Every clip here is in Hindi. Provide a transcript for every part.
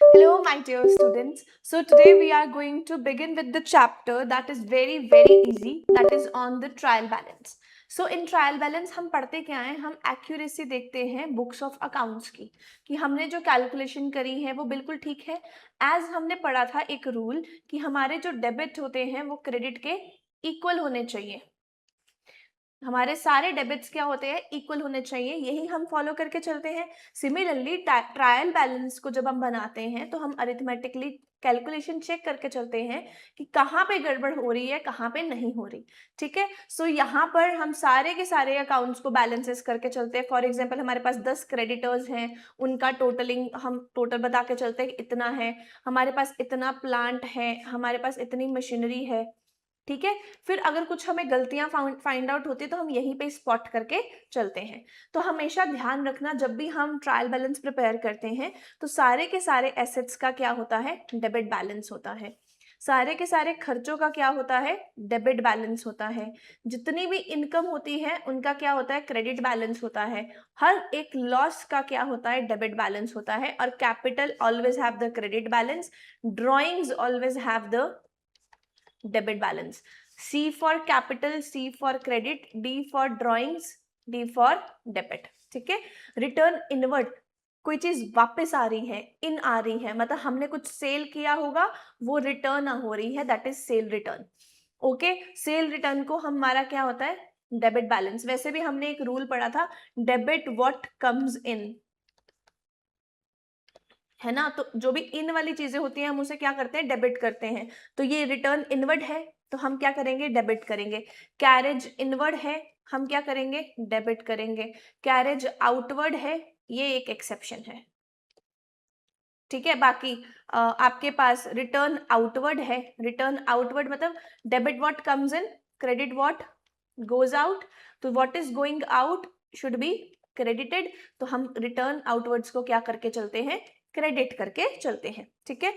Hello, my dear students. So today we are going to begin with the chapter that is very easy, that is on the trial balance. So in trial balance हम पढ़ते क्या हैं? हम एक्यूरेसी देखते हैं बुक्स ऑफ अकाउंट्स की कि हमने जो कैलकुलेशन करी है वो बिल्कुल ठीक है. एज हमने पढ़ा था एक रूल कि हमारे जो डेबिट होते हैं वो क्रेडिट के इक्वल होने चाहिए. हमारे सारे डेबिट्स क्या होते हैं? इक्वल होने चाहिए. यही हम फॉलो करके चलते हैं. सिमिलरली ट्रायल बैलेंस को जब हम बनाते हैं तो हम अरिथमेटिकली कैलकुलेशन चेक करके चलते हैं कि कहाँ पे गड़बड़ हो रही है, कहाँ पे नहीं हो रही. ठीक है. सो यहाँ पर हम सारे के सारे अकाउंट्स को बैलेंसेस करके चलते हैं. फॉर एग्जाम्पल हमारे पास 10 क्रेडिटर्स हैं, उनका टोटलिंग हम टोटल बता के चलते हैं कि इतना है. हमारे पास इतना प्लांट है, हमारे पास इतनी मशीनरी है. ठीक है. फिर अगर कुछ हमें गलतियां फाइंड आउट होती है तो हम यहीं पे स्पॉट करके चलते हैं. तो हमेशा ध्यान रखना जब भी हम ट्रायल बैलेंस प्रिपेयर करते हैं तो सारे के सारे एसेट्स का क्या होता है? डेबिट बैलेंस होता है. सारे के सारे खर्चों का क्या होता है? डेबिट बैलेंस होता है. जितनी भी इनकम होती है उनका क्या होता है? क्रेडिट बैलेंस होता है. हर एक लॉस का क्या होता है? डेबिट बैलेंस होता है. और capital always have the credit balance, drawings always have the debit balance. C for capital, C for credit, D for drawings, D for debit. ठीक है. रिटर्न इनवर्ट, कोई चीज वापस आ रही है, इन आ रही है, मतलब हमने कुछ सेल किया होगा वो रिटर्न हो रही है, that is cell return. Okay. Cell return को हमारा क्या होता है? Debit balance. वैसे भी हमने एक रूल पढ़ा था, डेबिट व्हाट कम्स इन, है ना. तो जो भी इन वाली चीजें होती हैं हम उसे क्या करते हैं? डेबिट करते हैं. तो ये रिटर्न इनवर्ड है तो हम क्या करेंगे? डेबिट करेंगे. कैरेज इनवर्ड है, हम क्या करेंगे? डेबिट करेंगे. कैरेज आउटवर्ड है, ये एक एक्सेप्शन है. ठीक है. बाकी आपके पास रिटर्न आउटवर्ड है. रिटर्न आउटवर्ड मतलब debit what comes in, credit what goes out. तो what is going out should be credited. तो हम रिटर्न आउटवर्ड्स को क्या करके चलते हैं? क्रेडिट करके चलते हैं. ठीक है.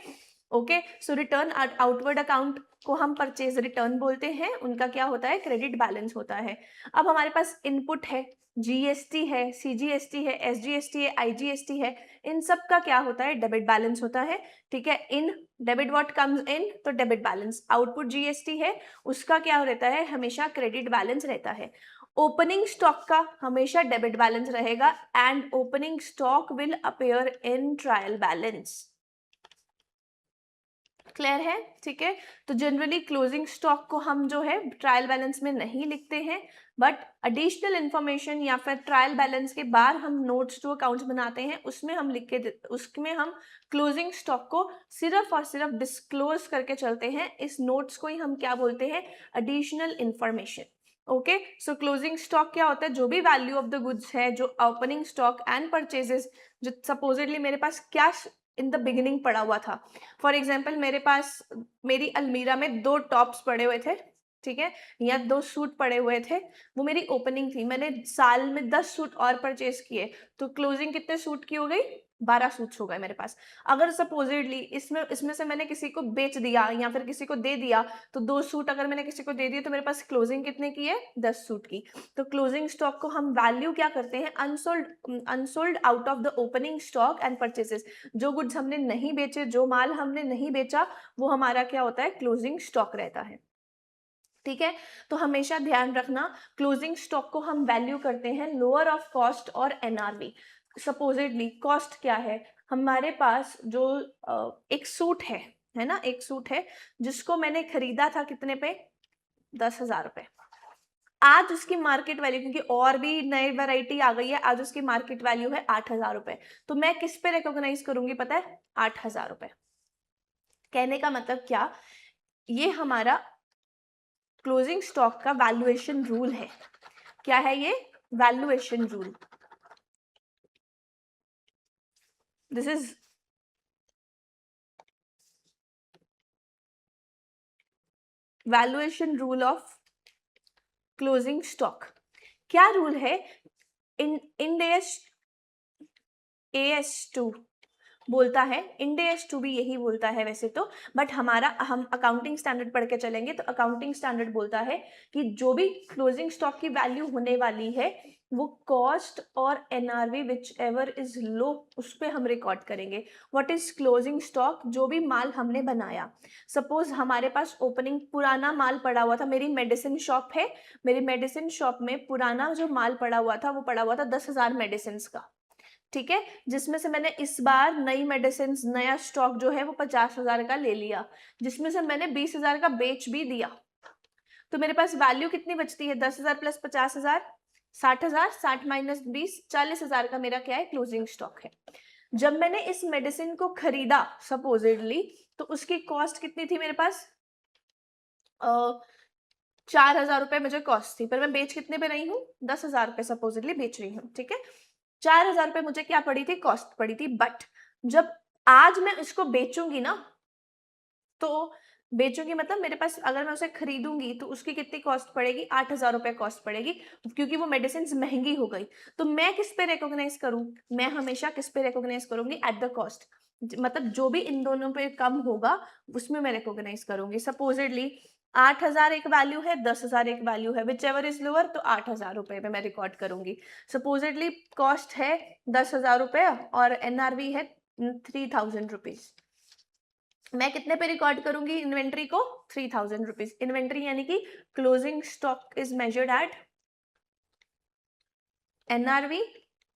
ओके. सो रिटर्न आउटवर्ड अकाउंट को हम परचेज रिटर्न बोलते हैं, उनका क्या होता है? क्रेडिट बैलेंस होता है. अब हमारे पास इनपुट है, जीएसटी है, सीजीएसटी है, एसजीएसटी है, आईजीएसटी है. इन सब का क्या होता है? डेबिट बैलेंस होता है. ठीक है. इन डेबिट व्हाट कम्स इन, तो डेबिट बैलेंस. आउटपुट जीएसटी है, उसका क्या रहता है? हमेशा क्रेडिट बैलेंस रहता है. ओपनिंग स्टॉक का हमेशा डेबिट बैलेंस रहेगा and opening stock will appear in trial balance. Clear है. ठीक है. तो जनरली क्लोजिंग स्टॉक को हम जो है ट्रायल बैलेंस में नहीं लिखते हैं, बट एडिशनल इंफॉर्मेशन या फिर ट्रायल बैलेंस के बाद हम नोट्स टू अकाउंट्स बनाते हैं उसमें हम लिख के उसमें हम क्लोजिंग स्टॉक को सिर्फ और सिर्फ डिस्क्लोज करके चलते हैं. इस नोट्स को ही हम क्या बोलते हैं? Additional information. ओके. सो क्लोजिंग स्टॉक क्या होता है? जो भी वैल्यू ऑफ द गुड्स है, जो ओपनिंग स्टॉक एंड परचेजेस, जो सपोजिटली मेरे पास कैश इन द बिगिनिंग पड़ा हुआ था. फॉर एग्जाम्पल मेरे पास मेरी अलमीरा में 2 टॉप्स पड़े हुए थे. ठीक है. या 2 सूट पड़े हुए थे, वो मेरी ओपनिंग थी. मैंने साल में 10 सूट और परचेज किए तो क्लोजिंग कितने सूट की हो गई? 12 सूट्स हो गए मेरे पास. अगर सपोजिटली इसमें से मैंने किसी को बेच दिया या फिर किसी को दे दिया, तो 2 सूट अगर मैंने किसी को दे दिए तो मेरे पास क्लोजिंग कितने की है? 10 सूट की. तो क्लोजिंग स्टॉक को हम वैल्यू क्या करते हैं? Unsold out of the opening stock and purchases. जो गुड्स हमने नहीं बेचे, जो माल हमने नहीं बेचा, वो हमारा क्या होता है? क्लोजिंग स्टॉक रहता है. ठीक है. तो हमेशा ध्यान रखना, क्लोजिंग स्टॉक को हम वैल्यू करते हैं लोअर ऑफ कॉस्ट और एनआरवी. सपोजिटली कॉस्ट क्या है? हमारे पास जो एक सूट है ना, एक सूट है जिसको मैंने खरीदा था कितने पे? 10,000 रुपए. आज उसकी मार्केट वैल्यू, क्योंकि और भी नई वैरायटी आ गई है, आज उसकी मार्केट वैल्यू है 8,000 रुपए. तो मैं किस पे रिकॉग्नाइज करूंगी पता है? 8,000 रुपए. कहने का मतलब क्या? ये हमारा क्लोजिंग स्टॉक का वैल्यूएशन रूल है. क्या है ये? Valuation rule. This is valuation rule of closing stock. क्या रूल है? इंड एएस 2 बोलता है, इंड एएस 2 भी यही बोलता है वैसे तो, बट हम अकाउंटिंग स्टैंडर्ड पढ़ के चलेंगे तो अकाउंटिंग स्टैंडर्ड बोलता है कि जो भी क्लोजिंग स्टॉक की वैल्यू होने वाली है वो कॉस्ट और NRV which ever is low उस पर हम रिकॉर्ड करेंगे। व्हाट इज क्लोजिंग स्टॉक, जो भी माल हमने बनाया। सपोज हमारे पास ओपनिंग पुराना माल पड़ा हुआ था, मेरी मेडिसिन शॉप है, मेरी मेडिसिन शॉप में पुराना जो माल पड़ा हुआ था वो पड़ा हुआ था 10,000 मेडिसिन का, ठीक है, जिसमें से मैंने इस बार नई मेडिसिन नया स्टॉक जो है वो 50,000 का ले लिया, जिसमें से मैंने 20,000 का बेच भी दिया। तो मेरे पास वैल्यू कितनी बचती है, 10,000 प्लस 50,000, 60,000, 60 माइनस 20, 40,000 का मेरा क्या है, क्लोजिंग स्टॉक है। जब मैंने इस मेडिसिन को खरीदा सपोजिटली, तो उसकी कॉस्ट कितनी थी मेरे पास, 4,000 रुपए मुझे कॉस्ट थी, पर मैं बेच कितने पे रही हूँ, 10,000 रुपए सपोजिटली बेच रही हूँ, ठीक है। 4,000 रुपए मुझे क्या पड़ी थी, कॉस्ट पड़ी थी, बट जब आज मैं इसको बेचूंगी ना, तो बेचूंगी मतलब मेरे पास अगर मैं उसे खरीदूंगी तो उसकी कितनी कॉस्ट पड़ेगी, 8,000 रुपए कॉस्ट पड़ेगी, क्योंकि वो मेडिसिन महंगी हो गई। तो मैं किस पे रिकॉग्नाइज करूं, मैं हमेशा किस पे रिकॉग्नाइज करूंगी, एट द कॉस्ट, मतलब जो भी इन दोनों पे कम होगा उसमें मैं रिकॉग्नाइज करूंगी। सपोजिटली 8,000 एक वैल्यू है, 10,000 एक वैल्यू है, विच एवर इज लोअर, तो 8,000 रुपए पे मैं रिकॉर्ड करूंगी। सपोजिटली कॉस्ट है 10,000 रुपए और एनआरवी है 3,000 रुपीज, मैं कितने पे रिकॉर्ड करूंगी इन्वेंट्री को, 3,000 रुपीज। इन्वेंट्री यानी कि closing stock is measured at NRV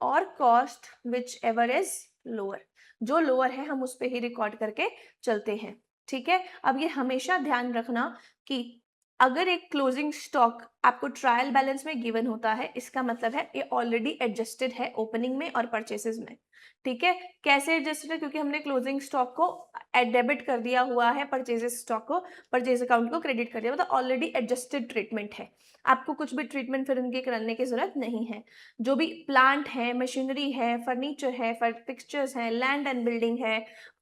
और cost whichever is lower, जो लोअर है हम उस पे ही रिकॉर्ड करके चलते हैं, ठीक है। अब ये हमेशा ध्यान रखना कि अगर एक क्लोजिंग स्टॉक आपको ट्रायल बैलेंस में गिवन होता है, इसका मतलब है ये ऑलरेडी एडजस्टेड है ओपनिंग में और परचेसेस में, ठीक है। कैसे एडजस्टेड है, क्योंकि हमने क्लोजिंग स्टॉक को डेबिट कर दिया हुआ है, परचेजेस स्टॉक को, परचेज अकाउंट को क्रेडिट कर दिया, मतलब ऑलरेडी एडजस्टेड ट्रीटमेंट है, आपको कुछ भी ट्रीटमेंट फिर उनके करने की जरूरत नहीं है। जो भी प्लांट है, मशीनरी है, फर्नीचर है, फिक्सचर्स है, लैंड एंड बिल्डिंग है,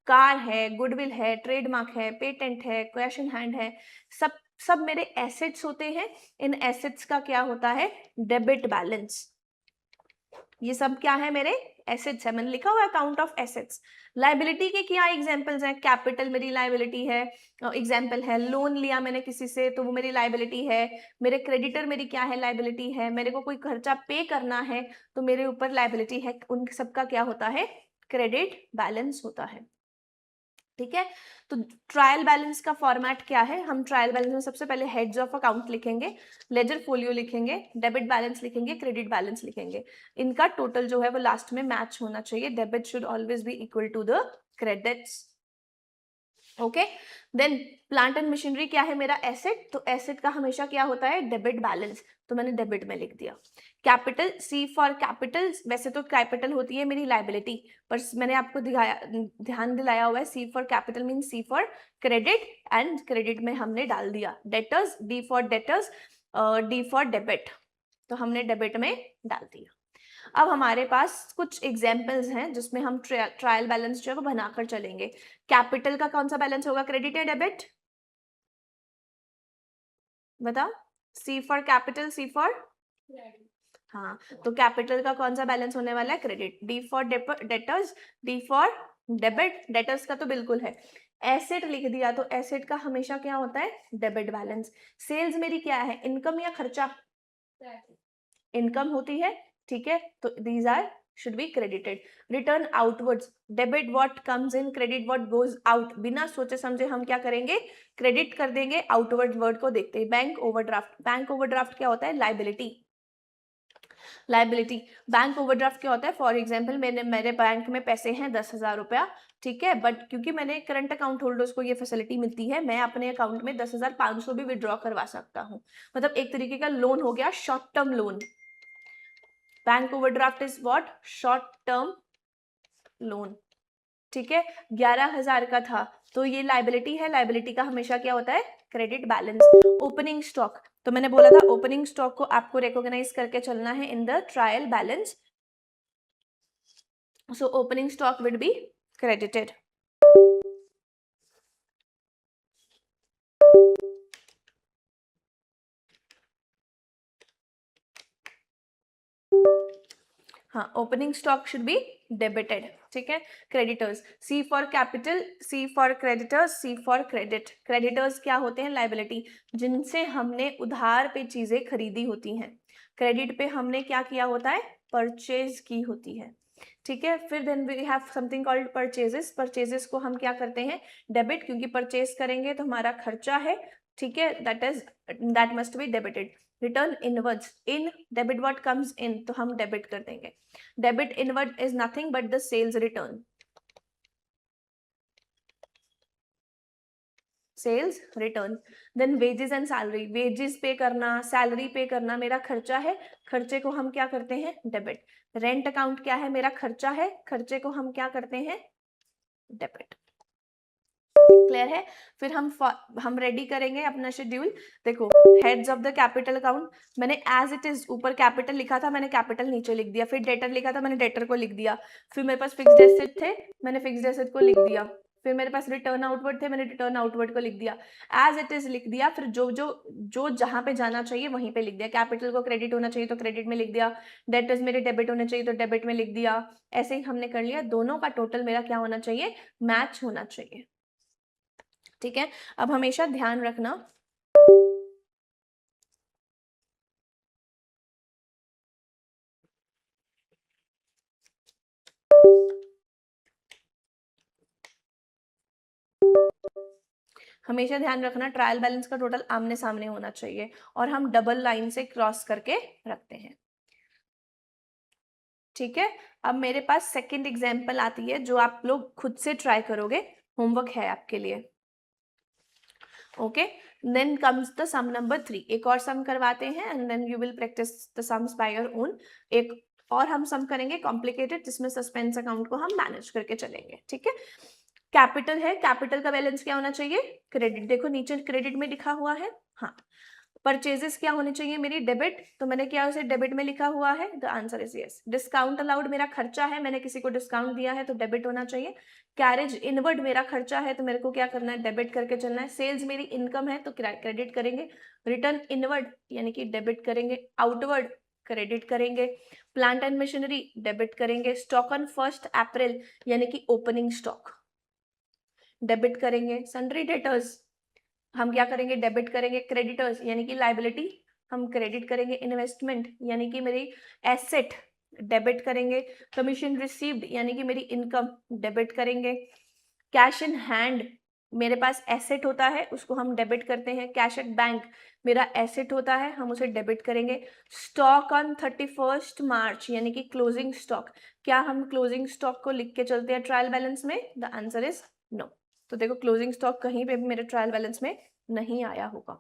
कार है, गुडविल है, ट्रेडमार्क है, पेटेंट है, कैश इन हैंड है, सब सब मेरे एसेट्स होते हैं। इन एसेट्स का क्या होता है, डेबिट बैलेंस। ये सब क्या है, मेरे एसेट्स है, मैंने लिखा हुआ है अकाउंट ऑफ एसेट्स। लाइबिलिटी के क्या एग्जांपल्स हैं, कैपिटल मेरी लाइबिलिटी है, एग्जांपल है, लोन लिया मैंने किसी से तो वो मेरी लाइबिलिटी है, मेरे क्रेडिटर मेरी क्या है, लाइबिलिटी है, मेरे को कोई खर्चा पे करना है तो मेरे ऊपर लाइबिलिटी है, उन सबका क्या होता है, क्रेडिट बैलेंस होता है, ठीक है। तो ट्रायल बैलेंस का फॉर्मेट क्या है, हम ट्रायल बैलेंस में सबसे पहले हेड्स ऑफ अकाउंट लिखेंगे, लेजर फोलियो लिखेंगे, डेबिट बैलेंस लिखेंगे, क्रेडिट बैलेंस लिखेंगे, इनका टोटल जो है वो लास्ट में मैच होना चाहिए, debit should always be equal to the credits, okay. Then plant and machinery क्या है, मेरा एसेट, तो एसेट का हमेशा क्या होता है, डेबिट बैलेंस, तो मैंने डेबिट में लिख दिया। कैपिटल, सी फॉर कैपिटल, वैसे तो कैपिटल होती है मेरी लाइबिलिटी, पर मैंने आपको ध्यान दिलाया हुआ है C for capital mean C for credit, and credit में हमने डाल दिया debtors, D for debtors, D for debit, तो हमने डेबिट में डाल दिया। अब हमारे पास कुछ एग्जाम्पल्स हैं जिसमें हम ट्रायल बैलेंस जो है वो बनाकर चलेंगे। कैपिटल का कौन सा बैलेंस होगा, क्रेडिट या डेबिट, बताओ, सी फॉर कैपिटल, सी फॉर, हाँ, तो कैपिटल का कौन सा बैलेंस होने वाला है, credit. D for debtors, D for debit, debtors का तो बिल्कुल है। एसेट लिख दिया तो एसेट का हमेशा क्या होता है, डेबिट बैलेंस। सेल्स मेरी क्या है, इनकम या खर्चा, इनकम होती है, ठीक है, तो these are should be credited. Return outwards, debit what comes in, credit what goes out, बिना सोचे समझे हम क्या करेंगे, क्रेडिट कर देंगे, आउटवर्ड वर्ड को देखते हैं। बैंक ओवरड्राफ्ट, बैंक ओवरड्राफ्ट क्या होता है, लाइबिलिटी, लाइबिलिटी। बैंक ओवरड्राफ्ट क्या होता है, फॉर एग्जाम्पल मेरे बैंक में पैसे हैं 10,000 रुपया, ठीक है, बट क्योंकि मैंने करंट अकाउंट होल्डर्स को ये फैसिलिटी मिलती है, मैं अपने अकाउंट में 10,500 भी विड्रॉ करवा सकता हूँ, मतलब एक तरीके का लोन हो गया, short term loan. Bank overdraft is what, short term loan, ठीक है। 11,000 का था तो ये लाइबिलिटी है, लाइबिलिटी का हमेशा क्या होता है, क्रेडिट बैलेंस। ओपनिंग स्टॉक, तो मैंने बोला था ओपनिंग स्टॉक को आपको रिकॉग्नाइज करके चलना है in the trial balance, so opening stock will be credited. हाँ, opening stock should be debited, ठीक है। Creditors, C for capital, C for creditors, C for credit. Creditors क्या होते हैं, लाइबिलिटी, जिनसे हमने उधार पे चीजें खरीदी होती हैं। क्रेडिट पे हमने क्या किया होता है, परचेज की होती है, ठीक है। फिर then we have something called purchases, purchases को हम क्या करते हैं, डेबिट, क्योंकि परचेज करेंगे तो हमारा खर्चा है, ठीक है, that must be debited. Return inwards, in debit what comes in, तो हम डेबिट कर देंगे। Debit inward is nothing but the sales return, sales return. Then wages and salary, wages pay करना, सैलरी पे करना मेरा खर्चा है, खर्चे को हम क्या करते हैं, डेबिट। रेंट अकाउंट क्या है, मेरा खर्चा है, खर्चे को हम क्या करते हैं, डेबिट। क्लियर है। फिर हम रेडी करेंगे अपना शेड्यूल। देखो, heads of the capital account, मैंने एज इट इज ऊपर कैपिटल लिखा था, मैंने कैपिटल नीचे लिख दिया। फिर डेटर लिखा था, मैंने डेटर को लिख दिया। फिर मेरे पास फिक्स्ड एसेट थे, मैंने फिक्स्ड एसेट को लिख दिया। फिर मेरे पास रिटर्न आउटवर्ड थे, मैंने रिटर्न आउटवर्ड को लिख दिया। एज इट इज लिख दिया। फिर जो जहां पे जाना चाहिए वहीं पे लिख दिया। कैपिटल को क्रेडिट होना चाहिए तो क्रेडिट में लिख दिया, डेटर्स मेरे डेबिट होने चाहिए तो डेबिट में लिख दिया। ऐसे ही हमने कर लिया। दोनों का टोटल मेरा क्या होना चाहिए, मैच होना चाहिए, ठीक है। अब हमेशा ध्यान रखना, हमेशा ध्यान रखना ट्रायल बैलेंस का टोटल आमने सामने होना चाहिए, और हम डबल लाइन से क्रॉस करके रखते हैं, ठीक है। अब मेरे पास सेकंड एग्जांपल आती है जो आप लोग खुद से ट्राई करोगे, होमवर्क है आपके लिए, okay. Then comes the sum number 3, एक और सम करवाते हैं and then you will practice the sums by your own. एक और हम सम करेंगे कॉम्प्लिकेटेड, जिसमें सस्पेंस अकाउंट को हम मैनेज करके चलेंगे, ठीक है। कैपिटल है, कैपिटल का बैलेंस क्या होना चाहिए, क्रेडिट। देखो नीचे क्रेडिट में लिखा हुआ है, हाँ। परचेजेस क्या होने चाहिए, मेरी डेबिट, तो मैंने क्या उसे डेबिट में लिखा हुआ है, the answer is yes. Discount allowed मेरा खर्चा है, मैंने किसी को डिस्काउंट दिया है तो डेबिट होना चाहिए। कैरेज इनवर्ड मेरा खर्चा है तो मेरे को क्या करना है, डेबिट करके चलना है। सेल्स मेरी इनकम है तो क्रेडिट करेंगे। रिटर्न इनवर्ड यानी कि डेबिट करेंगे, आउटवर्ड क्रेडिट करेंगे। प्लांट एंड मशीनरी डेबिट करेंगे। स्टॉक ऑन 1 अप्रैल यानी कि ओपनिंग स्टॉक, डेबिट करेंगे। सन्ड्री डेटर्स हम क्या करेंगे, डेबिट करेंगे। क्रेडिटर्स यानी कि लाइबिलिटी, हम क्रेडिट करेंगे। इन्वेस्टमेंट यानी कि मेरी एसेट, डेबिट करेंगे। कमीशन रिसीव्ड यानी कि मेरी इनकम, डेबिट करेंगे। कैश इन हैंड, मेरे पास एसेट होता है उसको हम डेबिट करते हैं। कैश एट बैंक मेरा एसेट होता है, हम उसे डेबिट करेंगे। स्टॉक ऑन 31 मार्च यानी कि क्लोजिंग स्टॉक, क्या हम क्लोजिंग स्टॉक को लिख के चलते हैं ट्रायल बैलेंस में, द आंसर इज नो। तो देखो क्लोजिंग स्टॉक कहीं पे भी मेरे ट्रायल बैलेंस में नहीं आया होगा,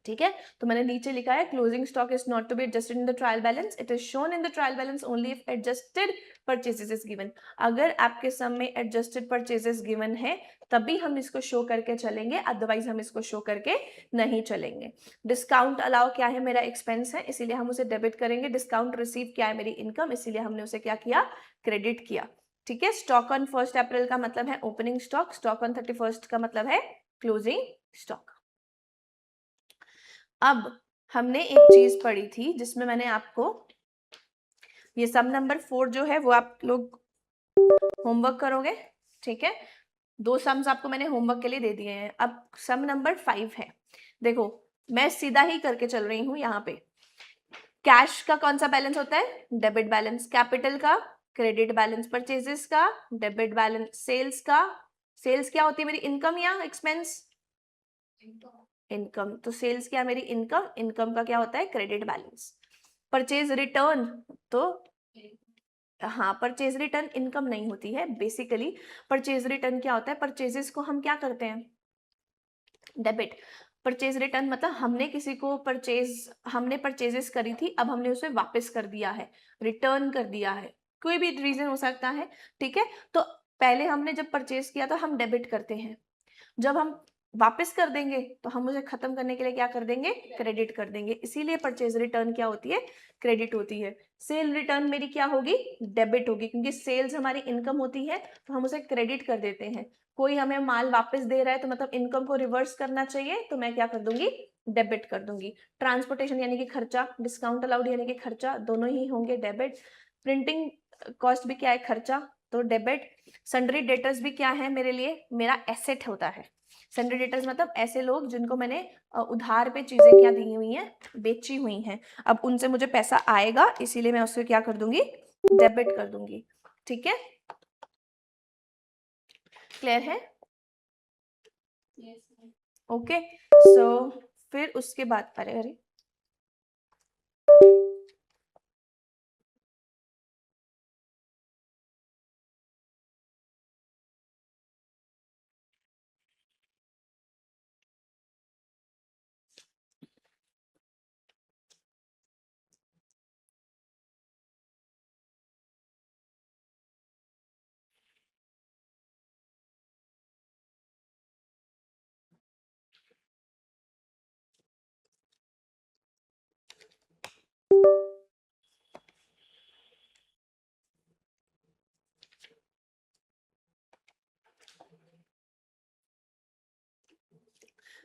ठीक है। तो मैंने नीचे लिखा है closing stock is not to be adjusted in the trial balance, it is shown in the trial balance only if adjusted purchases is given. अगर आपके सम में एडजस्टेड परचेजेस गिवन है तभी हम इसको शो करके चलेंगे, अदरवाइज हम इसको शो करके नहीं चलेंगे। डिस्काउंट अलाउ क्या है, मेरा एक्सपेंस है इसीलिए हम उसे डेबिट करेंगे। डिस्काउंट रिसीव क्या है, मेरी इनकम, इसीलिए हमने उसे क्या किया, क्रेडिट किया, ठीक है। स्टॉक ऑन 1 अप्रैल का मतलब है ओपनिंग स्टॉक, स्टॉक ऑन 31 का मतलब है क्लोजिंग स्टॉक। अब हमने एक चीज पढ़ी थी जिसमें मैंने आपको ये सम नंबर 4 जो है वो आप लोग होमवर्क करोगे, ठीक है। 2 सम्स आपको मैंने होमवर्क के लिए दे दिए हैं। अब सम नंबर 5 है। देखो मैं सीधा ही करके चल रही हूं, यहाँ पे कैश का कौन सा बैलेंस होता है, डेबिट बैलेंस। कैपिटल का क्रेडिट बैलेंस। परचेजेस का डेबिट बैलेंस। सेल्स का, सेल्स क्या होती है मेरी, इनकम या एक्सपेंस, इनकम। तो सेल्स क्या मेरी इनकम, इनकम का क्या होता है, क्रेडिट बैलेंस। परचेज रिटर्न, तो हाँ परचेज रिटर्न इनकम नहीं होती है बेसिकली। परचेज रिटर्न क्या होता है, परचेजेस को हम क्या करते हैं, डेबिट। परचेज रिटर्न मतलब हमने किसी को हमने परचेजेस करी थी, अब हमने उसे वापस कर दिया है, रिटर्न कर दिया है, कोई भी रीजन हो सकता है, ठीक है। तो पहले हमने जब परचेज किया तो हम डेबिट करते हैं, जब हम वापस कर देंगे तो हम उसे खत्म करने के लिए क्या कर देंगे, क्रेडिट कर देंगे। इसीलिए परचेज रिटर्न क्या होती है, क्रेडिट होती है। सेल रिटर्न मेरी क्या होगी, डेबिट होगी, क्योंकि सेल्स हमारी इनकम होती है तो हम उसे क्रेडिट कर देते हैं। कोई हमें माल वापस दे रहा है तो मतलब इनकम को रिवर्स करना चाहिए तो मैं क्या कर दूंगी, डेबिट कर दूंगी। ट्रांसपोर्टेशन यानी कि खर्चा, डिस्काउंट अलाउड यानी कि खर्चा, दोनों ही होंगे डेबिट। प्रिंटिंग कॉस्ट भी क्या है, खर्चा, तो डेबिट। सन्ड्री डेटर्स भी क्या है मेरे लिए, मेरा एसेट होता है, सन्ड्री डेटर्स मतलब ऐसे लोग जिनको मैंने उधार पे चीजें क्या दी हुई हैं, बेची हुई हैं, अब उनसे मुझे पैसा आएगा, इसीलिए मैं उसको क्या कर दूंगी, डेबिट कर दूंगी। ठीक है, क्लियर है? ओके, सो फिर उसके बाद अरे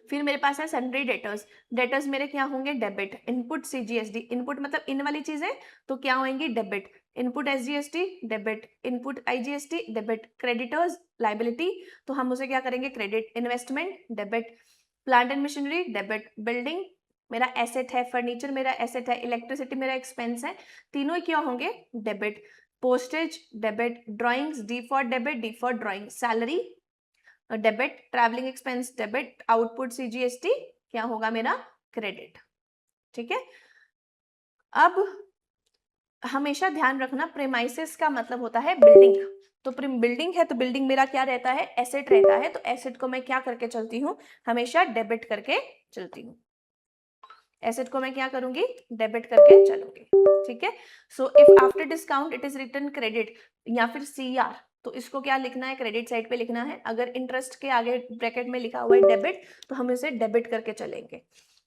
फिर मेरे पास है सन्ड्री डेटर्स। डेटर्स मेरे क्या होंगे, डेबिट। इनपुट सीजीएसडी, इनपुट मतलब इन वाली चीजें, तो क्या होंगी, debit. Input SGST, debit. Input IGST, debit. Creditors, liability, तो हम उसे क्या करेंगे, credit. Investment, debit. Plant and machinery, debit. Building मेरा एसेट है, फर्नीचर मेरा एसेट है, इलेक्ट्रिसिटी मेरा एक्सपेंस है, तीनों क्या होंगे, debit. Postage, debit. Drawings, D for debit, D for drawing. Salary, debit. Travelling expense, debit. Output CGST क्या होगा मेरा, क्रेडिट। ठीक है, अब हमेशा ध्यान रखना, प्रेमाइसिस का मतलब होता है बिल्डिंग। तो बिल्डिंग है तो बिल्डिंग मेरा क्या रहता है, एसेट रहता है, तो एसेट को मैं क्या करके चलती हूँ, हमेशा डेबिट करके चलती हूँ। एसेट को मैं क्या करूंगी, डेबिट करके चलूंगी। ठीक है, so if after discount it is return credit या फिर सीआर, तो इसको क्या लिखना है, क्रेडिट साइड पे लिखना है। अगर इंटरेस्ट के आगे ब्रैकेट में लिखा हुआ है डेबिट, तो हम इसे डेबिट करके चलेंगे।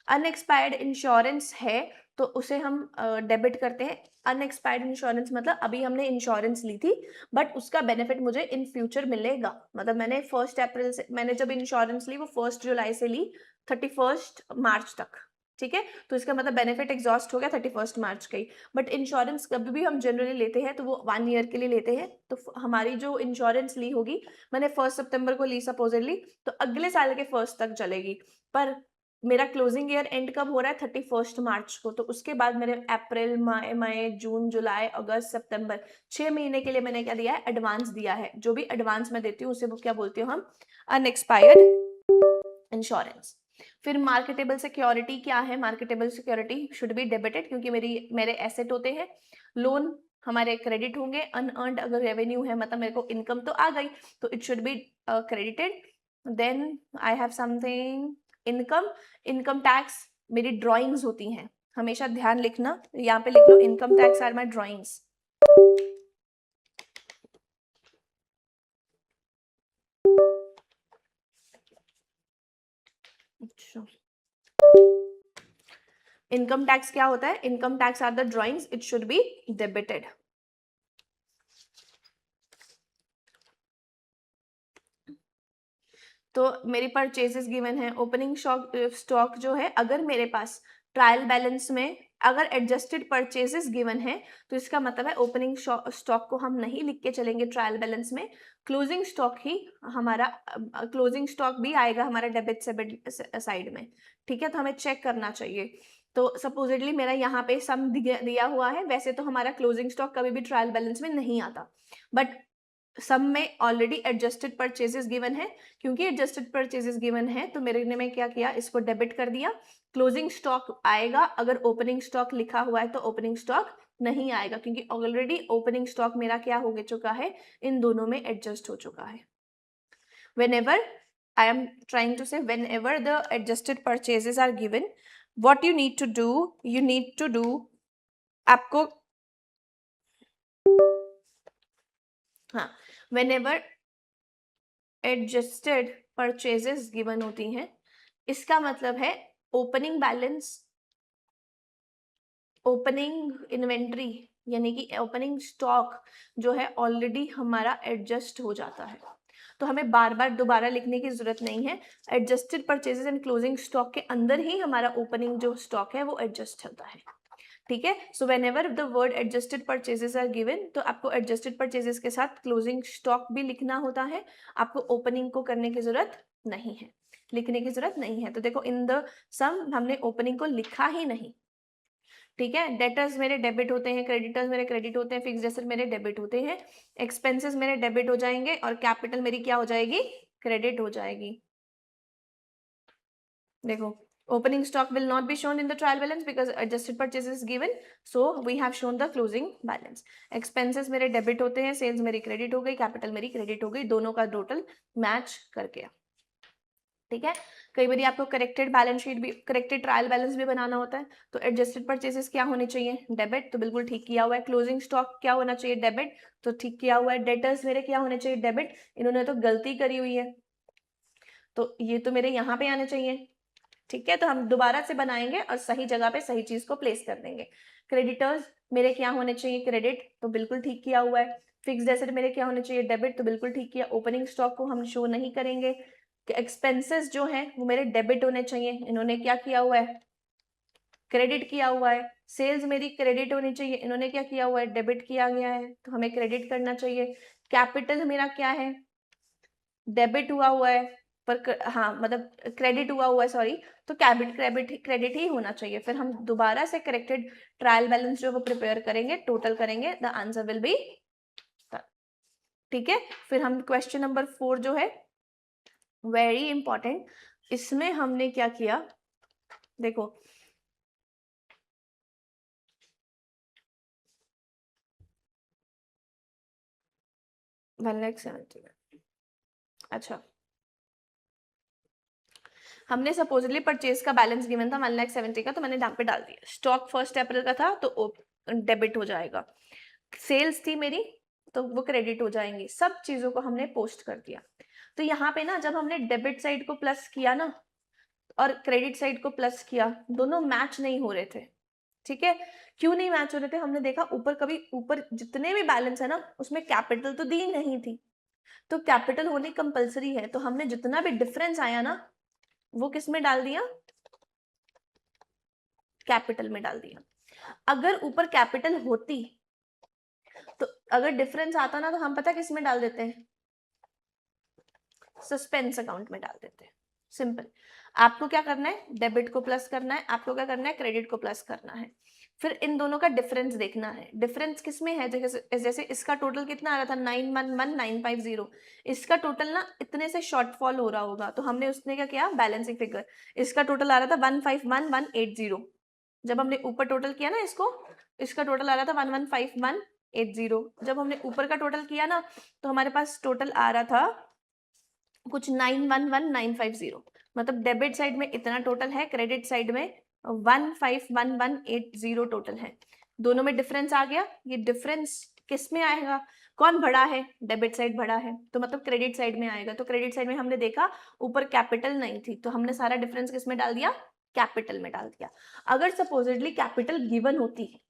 अनएक्सपायर्ड इंश्योरेंस है तो उसे हम डेबिट करते हैं। अनएक्सपायर्ड इंश्योरेंस मतलब अभी हमने इंश्योरेंस ली थी बट उसका बेनिफिट मुझे इन फ्यूचर मिलेगा, मतलब मैंने 1 अप्रैल से, मैंने जब इंश्योरेंस ली वो 1 जुलाई से ली 31 मार्च तक। ठीक है, तो इसका मतलब बेनिफिट एग्जॉस्ट हो गया 31 मार्च का ही। बट इंश्योरेंस कभी भी हम जनरली लेते हैं तो वो 1 ईयर के लिए लेते हैं, तो हमारी जो इंश्योरेंस ली होगी, मैंने 1 सितंबर को ली सपोजिटली, तो अगले साल के 1 तक चलेगी। पर मेरा क्लोजिंग ईयर एंड कब हो रहा है, 31 मार्च को, तो उसके बाद मेरे अप्रैल, मई, जून, जुलाई, अगस्त, सितंबर, 6 महीने के लिए मैंने क्या दिया है, एडवांस दिया है। जो भी एडवांस मैं देती हूँ उसे वो क्या बोलती हूँ हम, अनएक्सपायर्ड इंश्योरेंस। फिर मार्केटेबल सिक्योरिटी क्या है, marketable security should be debited क्योंकि मेरे एसेट होते हैं। लोन हमारे क्रेडिट होंगे। अनअर्न्ड अगर रेवेन्यू है मतलब मेरे को इनकम तो आ गई, तो it should be credited. Then I have something income. Income tax मेरी ड्राइंग्स होती हैं, हमेशा ध्यान लिखना, यहाँ पे लिख लो income tax are my drawings. अच्छा, इनकम टैक्स क्या होता है, income tax are the drawings, it should be debited. तो मेरी परचेजेस गिवन है। ओपनिंग स्टॉक जो है, अगर मेरे पास ट्रायल बैलेंस में अगर एडजस्टेड परचेजेस गिवन है तो इसका मतलब है ओपनिंग स्टॉक को हम नहीं लिख के चलेंगे ट्रायल बैलेंस में, क्लोजिंग स्टॉक ही हमारा, क्लोजिंग स्टॉक भी आएगा हमारा डेबिट से साइड में। ठीक है, तो हमें चेक करना चाहिए। तो सपोजिटली मेरा यहाँ पे सम दिया हुआ है, वैसे तो हमारा क्लोजिंग स्टॉक कभी भी ट्रायल बैलेंस में नहीं आता, बट सम में ऑलरेडी एडजस्टेड परचेजेस गिवन है। क्योंकि एडजस्टेड परचेजेस गिवन है तो मेरे ने मैं क्या किया, इसको डेबिट कर दिया। क्लोजिंग स्टॉक आएगा, अगर ओपनिंग स्टॉक लिखा हुआ है तो ओपनिंग स्टॉक नहीं आएगा क्योंकि ऑलरेडी ओपनिंग स्टॉक मेरा क्या हो चुका है, इन दोनों में एडजस्ट हो चुका है। whenever I am trying to say, whenever the adjusted purchases are given, what you need to do, you need to do, आपको, हाँ, whenever एडजस्टेड परचेजेस गिवन होती हैं, इसका मतलब है ओपनिंग बैलेंस, ओपनिंग इन्वेंट्री यानी कि ओपनिंग स्टॉक जो है ऑलरेडी हमारा एडजस्ट हो जाता है, तो हमें बार बार दोबारा लिखने की जरूरत नहीं है। Adjusted purchases and closing stock के अंदर ही हमारा ओपनिंग जो स्टॉक है वो एडजस्ट होता है। ठीक है, so whenever the word adjusted purchases are given, तो आपको एडजस्टेड परचेजेस के साथ क्लोजिंग स्टॉक भी लिखना होता है, आपको ओपनिंग को करने की जरूरत नहीं है। लिखने की जरूरत नहीं है। तो देखो इन द सम हमने ओपनिंग को लिखा ही नहीं, ठीक है। डेटर्स मेरे डेबिट होते हैं, क्रेडिटर्स मेरे क्रेडिट होते हैं, फिक्स्ड एसेट मेरे डेबिट होते हैं, एक्सपेंसेस मेरे डेबिट हो जाएंगे और कैपिटल मेरी क्या हो जाएगी, क्रेडिट हो जाएगी। देखो opening stock will not be shown in the trial balance because adjusted purchase is given, so we have shown the closing balance. expenses मेरे डेबिट होते हैं, सेल्स मेरी क्रेडिट हो गई, कैपिटल मेरी क्रेडिट हो गई, दोनों का टोटल मैच करके, ठीक है। कई बार आपको करेक्टेड बैलेंस शीट भी, करेक्टेड ट्रायल बैलेंस भी बनाना होता है, तो एडजस्टेड परचेसेस क्या होने चाहिए, डेबिट, तो बिल्कुल ठीक किया हुआ है। क्लोजिंग स्टॉक क्या होना चाहिए, डेबिट, तो ठीक किया हुआ है। डेटर्स मेरे क्या होने चाहिए, डेबिट, इन्होंने तो गलती करी हुई है, तो ये तो मेरे यहाँ पे आने चाहिए, ठीक है। तो हम दोबारा से बनाएंगे और सही जगह पे सही चीज को प्लेस कर देंगे। क्रेडिटर्स मेरे क्या होने चाहिए, क्रेडिट, तो बिल्कुल ठीक किया हुआ है। फिक्स्ड एसेट मेरे क्या होने चाहिए, डेबिट, तो बिल्कुल ठीक किया। ओपनिंग स्टॉक को हम शो नहीं करेंगे। एक्सपेंसेस जो है वो मेरे डेबिट होने चाहिए, इन्होंने क्या किया हुआ है, क्रेडिट किया हुआ है। सेल्स मेरी क्रेडिट होनी चाहिए, इन्होंने क्या किया हुआ है, डेबिट किया गया है, तो हमें क्रेडिट करना चाहिए। कैपिटल मेरा क्या है, डेबिट हुआ है, पर हाँ मतलब क्रेडिट हुआ है, सॉरी, तो क्रेडिट ही होना चाहिए। फिर हम दोबारा से करेक्टेड ट्रायल बैलेंस जो वो प्रिपेयर करेंगे, टोटल करेंगे, द आंसर विल बी, ठीक है। फिर हम क्वेश्चन नंबर 4 जो है वेरी इंपॉर्टेंट, इसमें हमने क्या किया, देखो वन लैख 70, अच्छा हमने सपोजली परचेज का बैलेंस गिवन था 1,70,000 का, तो मैंने यहाँ पे डाल दिया। स्टॉक 1 अप्रैल का था तो डेबिट हो जाएगा। सेल्स थी मेरी तो वो क्रेडिट हो जाएंगी। सब चीजों को हमने पोस्ट कर दिया। तो यहाँ पे ना जब हमने डेबिट साइड को प्लस किया ना और क्रेडिट साइड को प्लस किया, दोनों मैच नहीं हो रहे थे, ठीक है। क्यों नहीं मैच हो रहे थे, हमने देखा ऊपर, कभी ऊपर जितने भी बैलेंस है ना उसमें कैपिटल तो दी नहीं थी, तो कैपिटल होनी कंपलसरी है, तो हमने जितना भी डिफरेंस आया ना वो किस में डाल दिया, कैपिटल में डाल दिया। अगर ऊपर कैपिटल होती तो अगर डिफरेंस आता ना तो हम पता किस में डाल देते हैं, सस्पेंस अकाउंट में डाल देते हैं। सिंपल। आपको क्या करना है, डेबिट को प्लस करना है, आपको क्या करना है, क्रेडिट को प्लस करना है। फिर इन दोनों का डिफरेंस देखना है। डिफरेंस किस में है, जैसे इसका टोटल कितना आ रहा था 911950, इसका टोटल ना इतने से शॉर्टफॉल हो रहा होगा, तो हमने उसने क्या किया, बैलेंसिंग फिगर, इसका टोटल आ रहा था 1511180, जब हमने ऊपर टोटल किया ना इसको, इसका टोटल आ रहा था 115,180, जब हमने ऊपर का टोटल किया ना तो हमारे पास टोटल आ रहा था कुछ 911950, मतलब डेबिट साइड में इतना टोटल है, क्रेडिट साइड में 1511180 टोटल है। दोनों में डिफरेंस आ गया। ये डिफरेंस किस में आएगा, कौन बड़ा है, डेबिट साइड बड़ा है, तो मतलब क्रेडिट साइड में आएगा। तो क्रेडिट साइड में हमने देखा ऊपर कैपिटल नहीं थी, तो हमने सारा डिफरेंस किस में डाल दिया, कैपिटल में डाल दिया। अगर सपोजिटली कैपिटल गिवन होती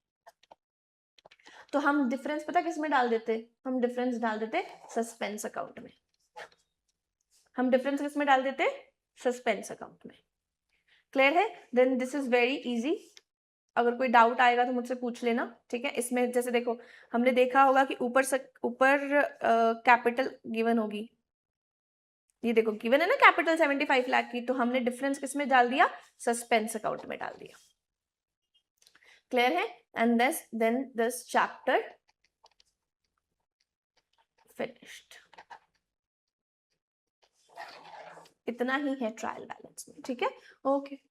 तो हम डिफरेंस पता किस में डाल देते, हम डिफरेंस डाल देते सस्पेंस अकाउंट में, हम डिफरेंस किस में डाल देते, सस्पेंस अकाउंट में। क्लियर है, then this is very easy. अगर कोई डाउट आएगा तो मुझसे पूछ लेना, ठीक है। इसमें जैसे देखो हमने देखा होगा कि ऊपर कैपिटल गिवन होगी, ये देखो गिवन है ना कैपिटल 75 लाख की, तो हमने डिफरेंस किस में डाल दिया, सस्पेंस अकाउंट में डाल दिया। क्लियर है, and then this chapter finished. इतना ही है ट्रायल बैलेंस में, ठीक है। ओके।